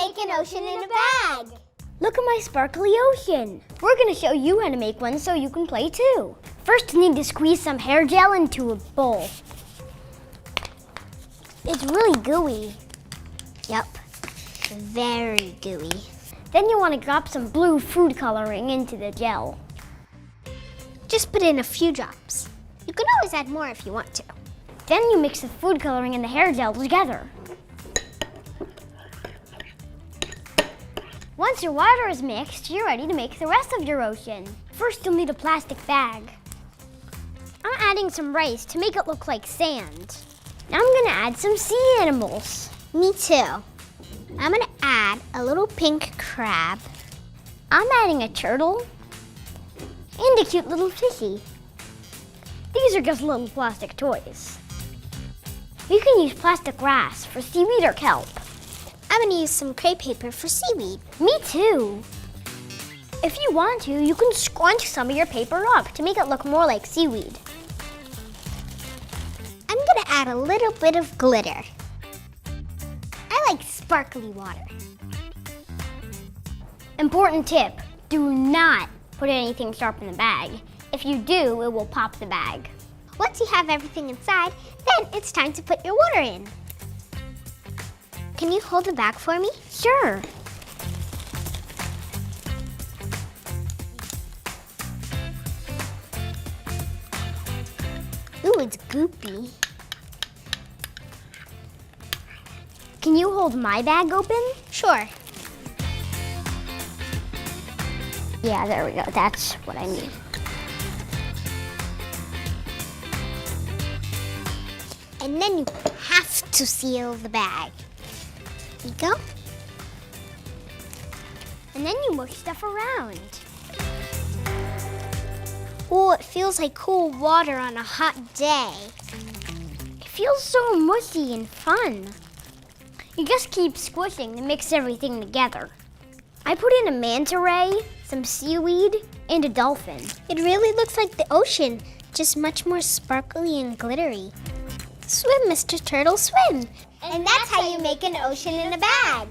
make an ocean in a bag. Look at my sparkly ocean. We're gonna show you how to make one so you can play too. First, you need to squeeze some hair gel into a bowl. It's really gooey. Yep, very gooey. Then you want to drop some blue food coloring into the gel. Just put in a few drops. You can always add more if you want to. Then you mix the food coloring and the hair gel together. Once your water is mixed, you're ready to make the rest of your ocean. First, you'll need a plastic bag. I'm adding some rice to make it look like sand. Now I'm gonna add some sea animals. Me too. I'm gonna add a little pink crab. I'm adding a turtle and a cute little fishy. These are just little plastic toys. You can use plastic grass for seaweed or kelp. I'm gonna use some crepe paper for seaweed. Me too. If you want to, you can scrunch some of your paper up to make it look more like seaweed. I'm gonna add a little bit of glitter. I like sparkly water. Important tip, do not put anything sharp in the bag. If you do, it will pop the bag. Once you have everything inside, then it's time to put your water in. Can you hold the bag for me? Sure. Ooh, it's goopy. Can you hold my bag open? Sure. Yeah, there we go. That's what I need. And then you have to seal the bag. Here you go. And then you mush stuff around. Oh, it feels like cool water on a hot day. It feels so mushy and fun. You just keep squishing to mix everything together. I put in a manta ray, some seaweed, and a dolphin. It really looks like the ocean, just much more sparkly and glittery. Swim, Mr. Turtle, swim. And that's how you make an ocean in a bag.